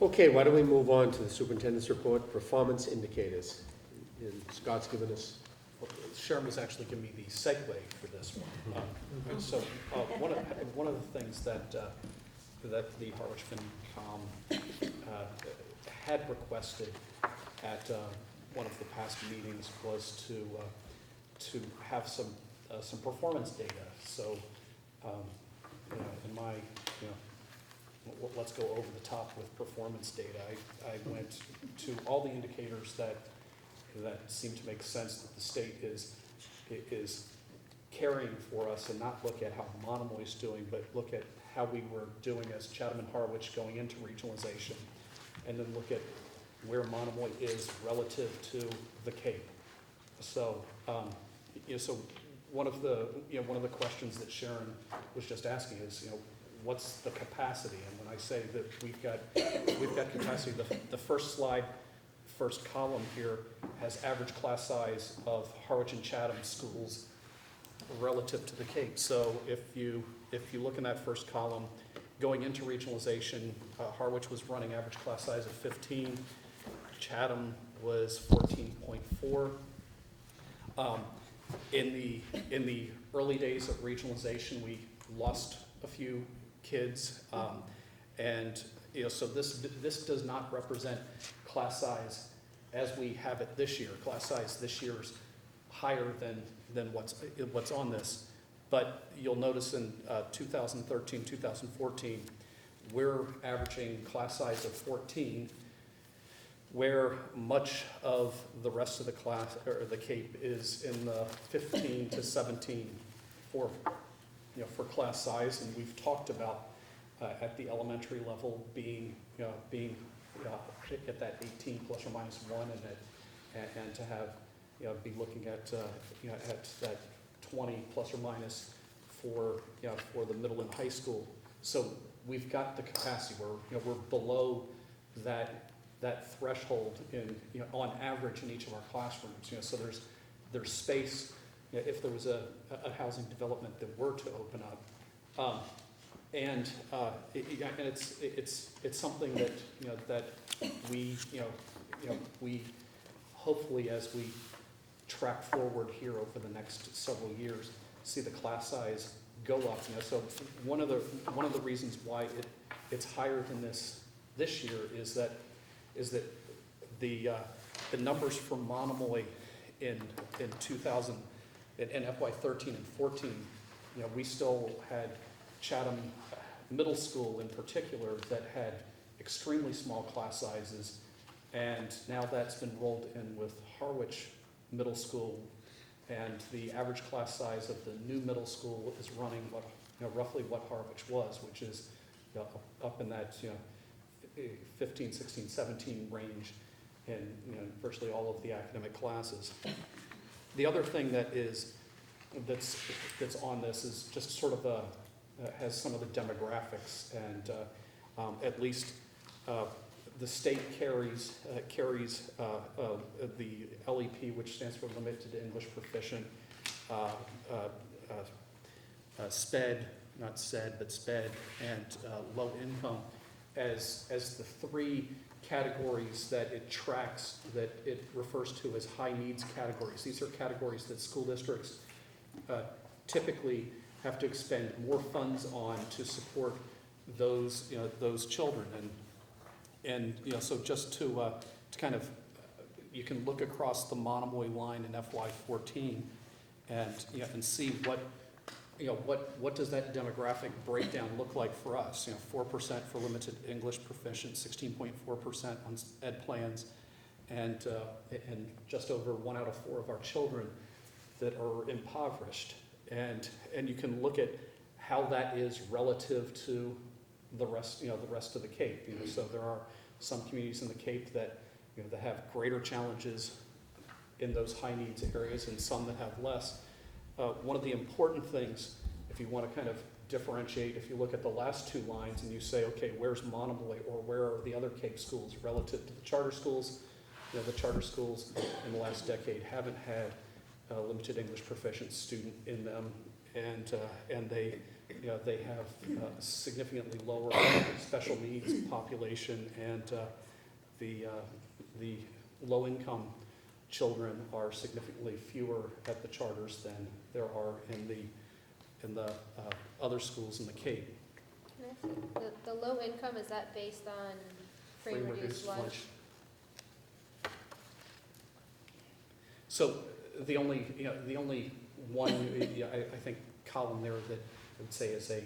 Okay, why don't we move on to the superintendent's report, performance indicators. And Scott's given us, Sharon was actually giving me the segue for this one. So one of the things that the Harwich FinCom had requested at one of the past meetings was to have some performance data. So in my let's go over the top with performance data. I went to all the indicators that seem to make sense that the state is carrying for us, and not look at how Monomoy's doing, but look at how we were doing as Chatham and Harwich going into regionalization, and then look at where Monomoy is relative to the Cape. So, so one of the questions that Sharon was just asking is, what's the capacity? And when I say that we've got capacity, the first slide, first column here has average class size of Harwich and Chatham schools relative to the Cape. So if you look in that first column, going into regionalization, Harwich was running average class size of 15, Chatham was 14.4. In the early days of regionalization, we lost a few kids, and so this does not represent class size as we have it this year. Class size this year is higher than what's on this, but you'll notice in 2013, 2014, we're averaging class size of 14, where much of the rest of the class or the Cape is in the 15 to 17 for class size. And we've talked about at the elementary level being at that 18 plus or minus 1, and to have be looking at at that 20 plus or minus for the middle and high school. So we've got the capacity. We're below that threshold in on average in each of our classrooms. So there's space if there was a housing development that were to open up, and it's something that that we we hopefully, as we track forward here over the next several years, see the class size go up. So one of the reasons why it's higher than this year is that the numbers for Monomoy in 2000 in FY 13 and 14, we still had Chatham Middle School in particular that had extremely small class sizes, and now that's been rolled in with Harwich Middle School, and the average class size of the new middle school is running roughly what Harwich was, which is up in that 15, 16, 17 range in virtually all of the academic classes. The other thing that's on this is just sort of has some of the demographics, and at least the state carries the LEP, which stands for Limited English Proficient, SPED, not SED, but SPED, and low income as the three categories that it tracks, that it refers to as high needs categories. These are categories that school districts typically have to expend more funds on to support those children, and so just to kind of you can look across the Monomoy line in FY14 and see what does that demographic breakdown look like for us. 4% for limited English proficient, 16.4% on ed plans, and just over 1 out of 4 of our children that are impoverished. And you can look at how that is relative to the rest of the Cape. So there are some communities in the Cape that that have greater challenges in those high needs areas, and some that have less. One of the important things, if you want to kind of differentiate, if you look at the last two lines and you say, okay, where's Monomoy, or where are the other Cape schools relative to the charter schools? The charter schools in the last decade haven't had a limited English proficient student in them, and they have significantly lower special needs population, and the low-income children are significantly fewer at the charters than there are in the other schools in the Cape. Can I ask, the low income, is that based on free and reduced lunch? So the only one, I think, column there that I would say is a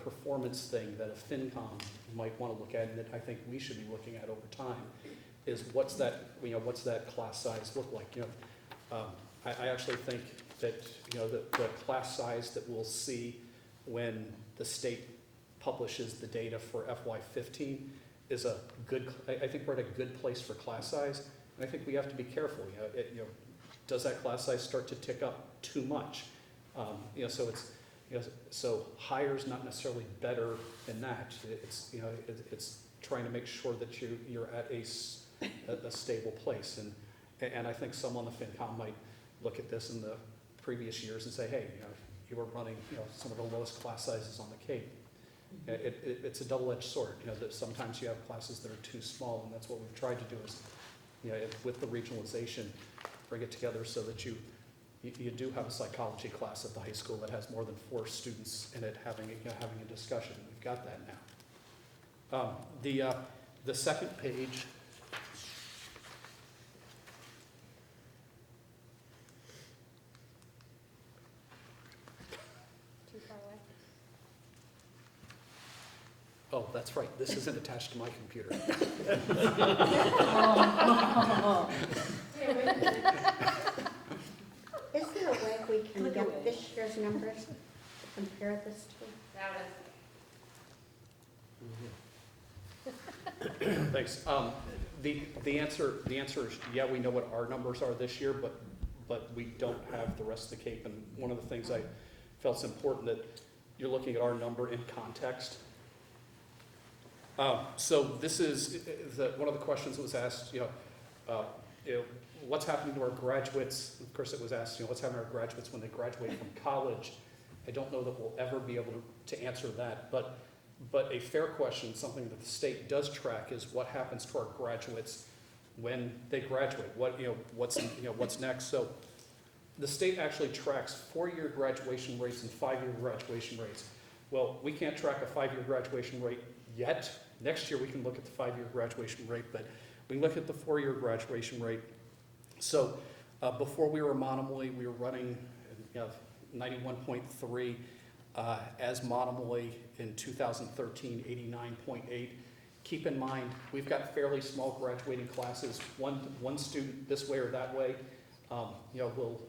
performance thing that a FinCom might want to look at, and that I think we should be looking at over time, is what's that class size look like? I actually think that the class size that we'll see when the state publishes the data for FY15 is a good. I think we're at a good place for class size, and I think we have to be careful. Does that class size start to tick up too much? So it's so higher is not necessarily better than that. It's trying to make sure that you're at a stable place, and I think some on the FinCom might look at this in the previous years and say, hey, you were running some of the lowest class sizes on the Cape. It's a double-edged sword. That sometimes you have classes that are too small, and that's what we've tried to do is, with the regionalization, bring it together so that you do have a psychology class at the high school that has more than 4 students in it having a discussion. We've got that now. The second page. Too far away? Oh, that's right. This isn't attached to my computer. Is there a way we can get this year's numbers to compare this to? Thanks. The answer is, yeah, we know what our numbers are this year, but we don't have the rest of the Cape. And one of the things I felt is important that you're looking at our number in context. So this is one of the questions that was asked. What's happening to our graduates? Of course, it was asked, what's happening to our graduates when they graduate from college? I don't know that we'll ever be able to answer that, but a fair question, something that the state does track, is what happens to our graduates when they graduate. What's next? So the state actually tracks 4-year graduation rates and 5-year graduation rates. Well, we can't track a 5-year graduation rate yet. Next year we can look at the 5-year graduation rate, but we look at the 4-year graduation rate. So before we were Monomoy, we were running 91.3. As Monomoy in 2013, 89.8. Keep in mind, we've got fairly small graduating classes. One student this way or that way, we'll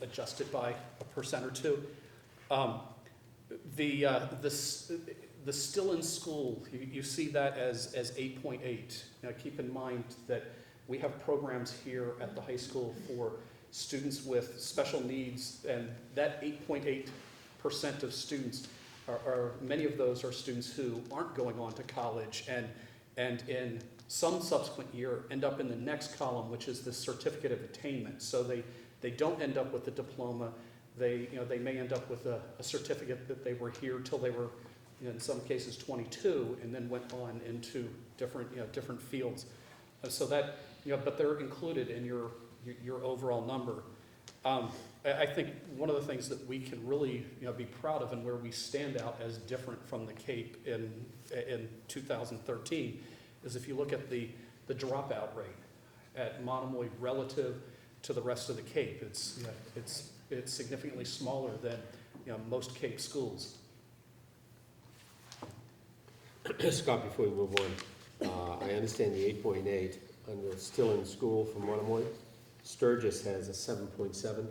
adjust it by 1% or 2. The still in school, you see that as 8.8. Now keep in mind that we have programs here at the high school for students with special needs, and that 8.8% of students are many of those are students who aren't going on to college, and in some subsequent year end up in the next column, which is the certificate of attainment. So they don't end up with a diploma. They may end up with a certificate that they were here till they were, in some cases, 22, and then went on into different fields. So that but they're included in your overall number. I think one of the things that we can really be proud of, and where we stand out as different from the Cape in 2013, is if you look at the dropout rate at Monomoy relative to the rest of the Cape. It's significantly smaller than most Cape schools. Scott, before we move on, I understand the 8.8 under still in school for Monomoy. Sturgis has a 7.7.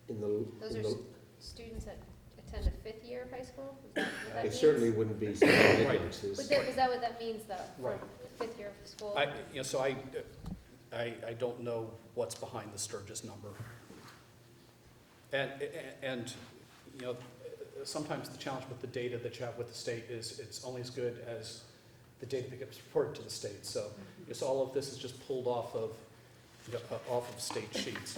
Those are students that attend the 5th year of high school? Is that what that They means? certainly wouldn't be small Right. differences. Is that what that means, though? Right. For 5th year of school? So I don't know what's behind the Sturgis number. And sometimes the challenge with the data that you have with the state is it's only as good as the data that gets reported to the state. So all of this is just pulled off of state sheets.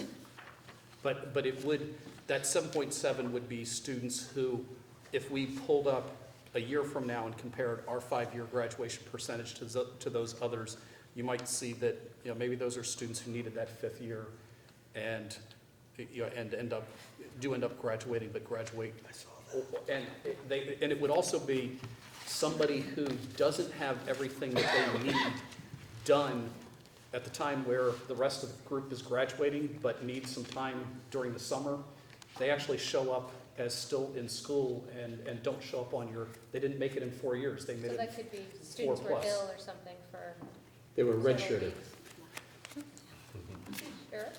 But it would, that 7.7 would be students who, if we pulled up a year from now and compared our 5-year graduation percentage to those others, you might see that, maybe those are students who needed that 5th year and, and end up graduating, but graduate. And it would also be somebody who doesn't have everything that they need done at the time where the rest of the group is graduating, but needs some time during the summer. They actually show up as still in school and don't show up on they didn't make it in 4 years. They made So it that could be students were 4+. ill or something for They were several redshirted. weeks. Sure.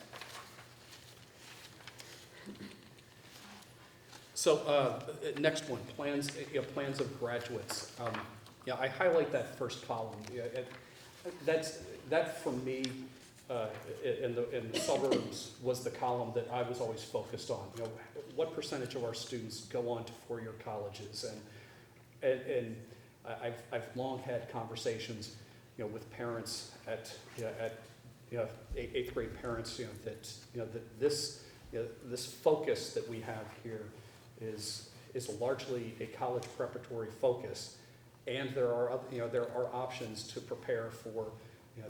So, next one, plans, plans of graduates. I highlight that first column. That for me, in the suburbs was the column that I was always focused on. What percentage of our students go on to 4-year colleges? And I've long had conversations, with parents at 8th grade parents, that this focus that we have here is largely a college preparatory focus, and there are options to prepare for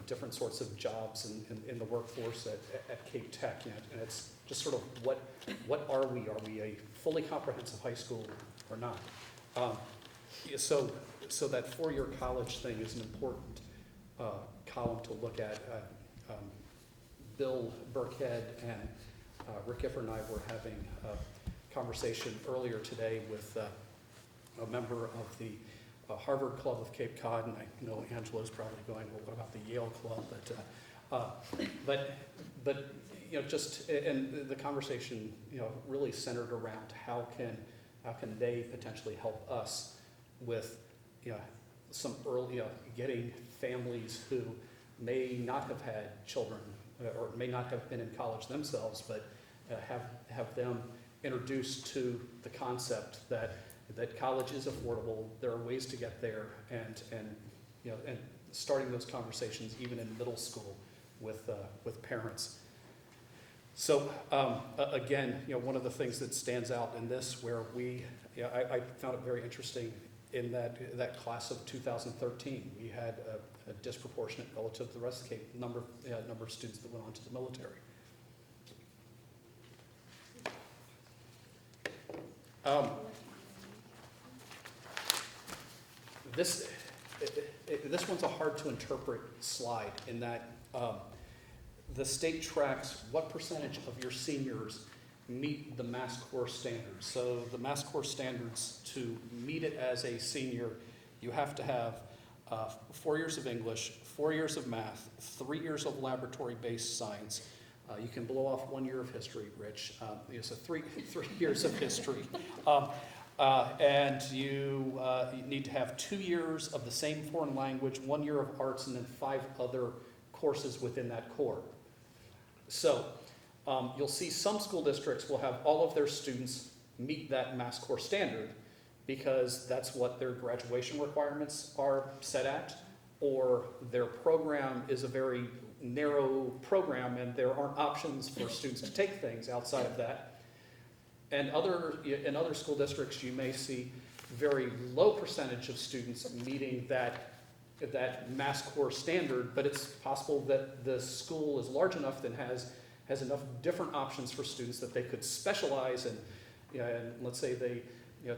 different sorts of jobs in the workforce at Cape Tech, and it's just sort of what are we? Are we a fully comprehensive high school or not? So that 4-year college thing is an important column to look at. Bill Burkhead and Rick Gifford and I were having a conversation earlier today with a member of the Harvard Club of Cape Cod, and I know Angela's probably going, well, what about the Yale Club? But just, and the conversation, really centered around how can they potentially help us with, some early, getting families who may not have had children or may not have been in college themselves, but have them introduced to the concept that college is affordable. There are ways to get there, and starting those conversations even in middle school with parents. So again, one of the things that stands out in this, where I found it very interesting in that class of 2013, we had a disproportionate relative to the rest of the Cape number of students that went on to the military. This one's a hard to interpret slide in that the state tracks what percentage of your seniors meet the Mass Core standards. So the Mass Core standards, to meet it as a senior, you have to have 4 years of English, 4 years of math, 3 years of laboratory-based science. You can blow off 1 year of history, Rich. So three years of history. And you need to have 2 years of the same foreign language, 1 year of arts, and then 5 other courses within that core. So you'll see some school districts will have all of their students meet that Mass Core standard because that's what their graduation requirements are set at, or their program is a very narrow program and there aren't options for students to take things outside of that. And in other school districts, you may see very low percentage of students meeting that Mass Core standard, but it's possible that the school is large enough that has enough different options for students that they could specialize in. And let's say they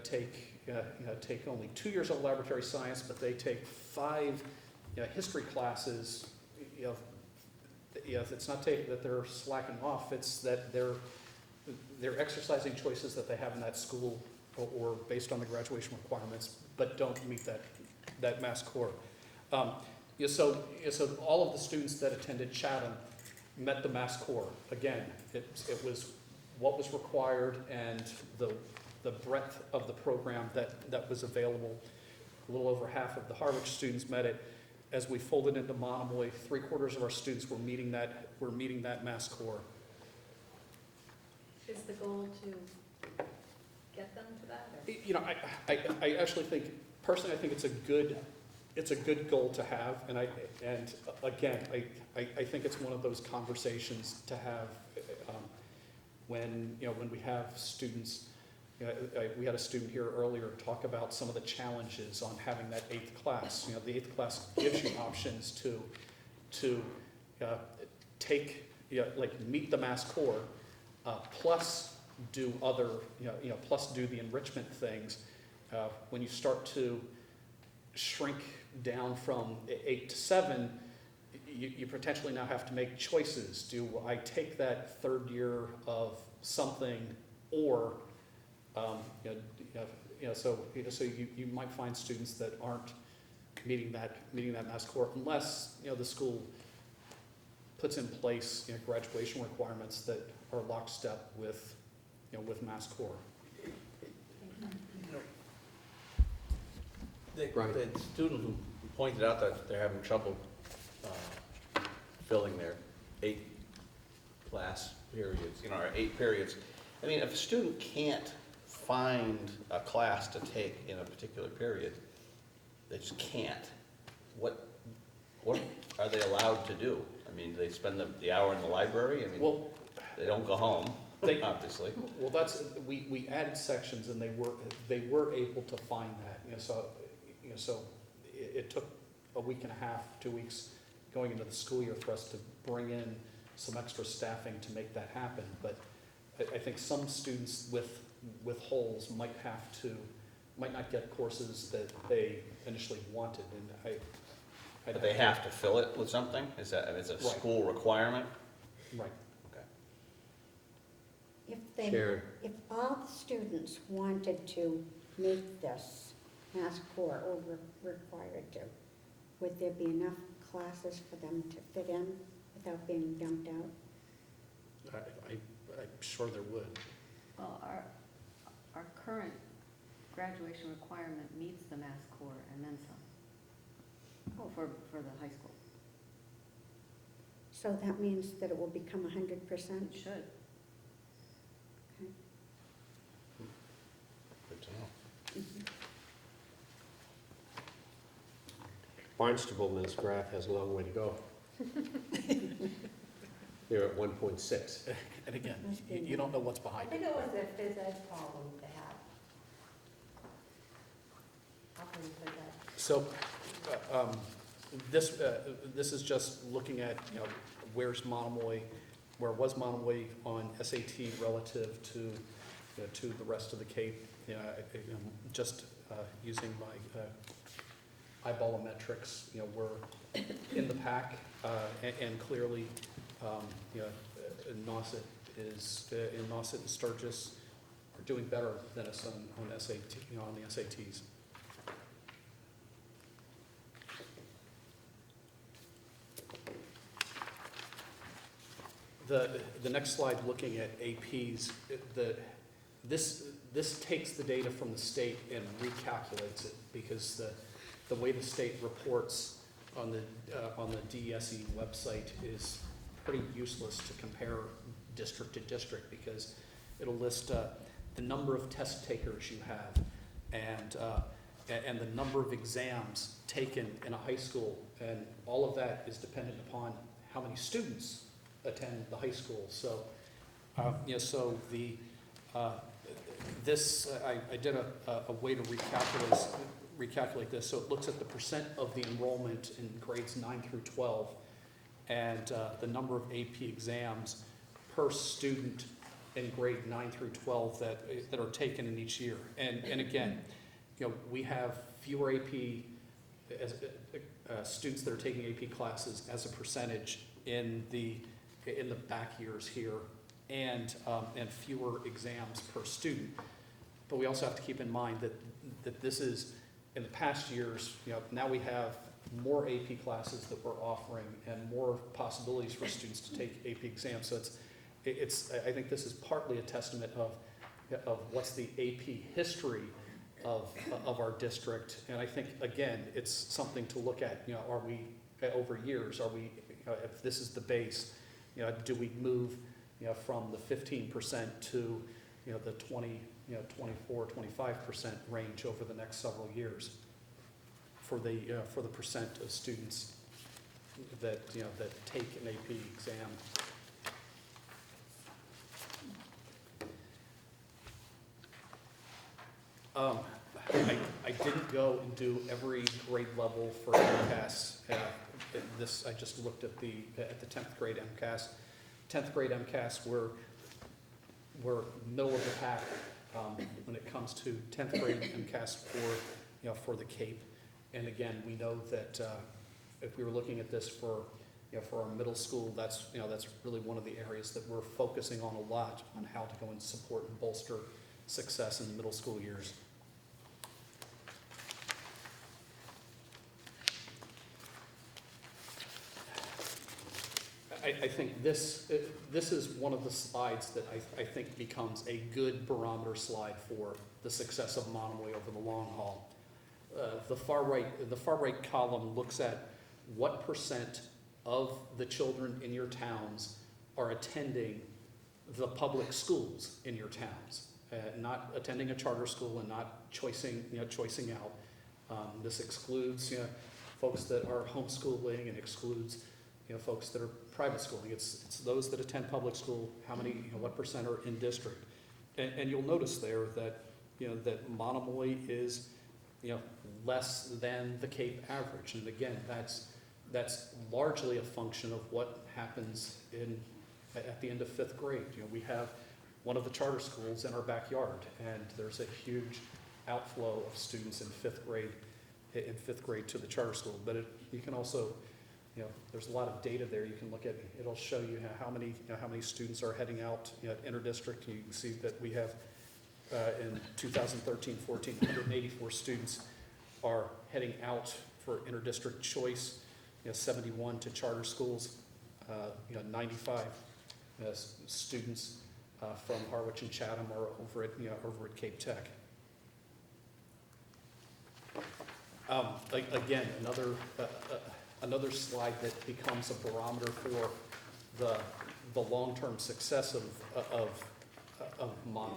take only 2 years of laboratory science, but they take 5 history classes. It's not that they're slacking off, it's that they're exercising choices that they have in that school or based on the graduation requirements, but don't meet that Mass Core. So all of the students that attended Chatham met the Mass Core. Again, it was what was required and the breadth of the program that was available. A little over half of the Harvard students met it. As we folded into Monomoy, 3/4 of our students were meeting that Mass Core. Is the goal to get them to that? Or? I actually think, personally, I think it's a good goal to have, and again, I think it's one of those conversations to have when, when we have students, we had a student here earlier talk about some of the challenges on having that 8th class. The 8th class gives you options to take, like meet the mass core, plus do other, plus do the enrichment things. When you start to shrink down from 8 to 7, you potentially now have to make choices. Do I take that third year of something, or so you might find students that aren't meeting that mass core unless the school puts in place graduation requirements that are lockstep with with mass core. The Right. the student who pointed out that they're having trouble filling their 8 class periods, or 8 periods. I mean, if a student can't find a class to take in a particular period, they just can't, what are they allowed to do? I mean, do they spend the hour in the library? I mean, Well, they don't go home, they, obviously. well, we added sections, and they were able to find that. So it took a week and a half, 2 weeks going into the school year for us to bring in some extra staffing to make that happen. But I think some students with holes might not get courses that they initially wanted, and But they have to fill it with something? Is that, it's a Right. school requirement? Right. Sharon, If all the students wanted to make this mass core or required to, would there be enough classes for them to fit in without being dumped out? I'm sure there would. Well, our current graduation requirement meets the mass core and then some. For the high school. So that means that it will become 100%? It should. Good to know. Barnstable in this graph has a long way to go. They're at 1.6. And again, you don't know what's I behind think it. it was a phys ed problem they had. How can you say that? So, this is just looking at, where's Monomoy, where was Monomoy on SAT relative to, to the rest of the Cape. Just using my eyeball of metrics, we're in the pack, and clearly, Nauset and Sturgis are doing better than us on SAT, on the SATs. The next slide, looking at APs, this takes the data from the state and recalculates it, because the way the state reports on the DESE website is pretty useless to compare district to district, because it'll list the number of test takers you have and the number of exams taken in a high school, and all of that is dependent upon how many students attend the high school. So, so I did a way to recalculate this. So it looks at the percent of the enrollment in grades 9 through 12, and the number of AP exams per student in grade 9 through 12 that are taken in each year. And again, we have fewer AP students that are taking AP classes as a percentage in the back years here, and fewer exams per student. But we also have to keep in mind that this is, in the past years, now we have more AP classes that we're offering and more possibilities for students to take AP exams. So I think this is partly a testament of what's the AP history of our district. And I think, again, it's something to look at. Are we, over years, if this is the base, do we move, from the 15% to, the 20, 24, 25% range over the next several years for the percent of students that, that take an AP exam? I didn't go and do every grade level for MCAS. I just looked at the 10th grade MCAS. 10th grade MCAS, we're middle of the pack when it comes to 10th grade MCAS for the CAPE. And again, we know that if we were looking at this for our middle school, that's really one of the areas that we're focusing on a lot on how to go and support and bolster success in the middle school years. I think this is one of the slides that I think becomes a good barometer slide for the success of Monomoy over the long haul. The far right column looks at what percent of the children in your towns are attending the public schools in your towns, not attending a charter school and not choicing out. This excludes folks that are homeschooling and excludes folks that are private schooling. It's those that attend public school. How many? What percent are in district? And you'll notice there that that Monomoy is less than the Cape average. And again, that's largely a function of what happens at the end of 5th grade. We have one of the charter schools in our backyard, and there's a huge outflow of students in 5th grade to the charter school. But you can also, there's a lot of data there you can look at. It'll show you how many students are heading out at interdistrict. You can see that we have in 2013-14, 184 students are heading out for interdistrict choice. 71 to charter schools. 95 students from Harwich and Chatham are over at Cape Tech. Again, another slide that becomes a barometer for the long-term success of Monomoy.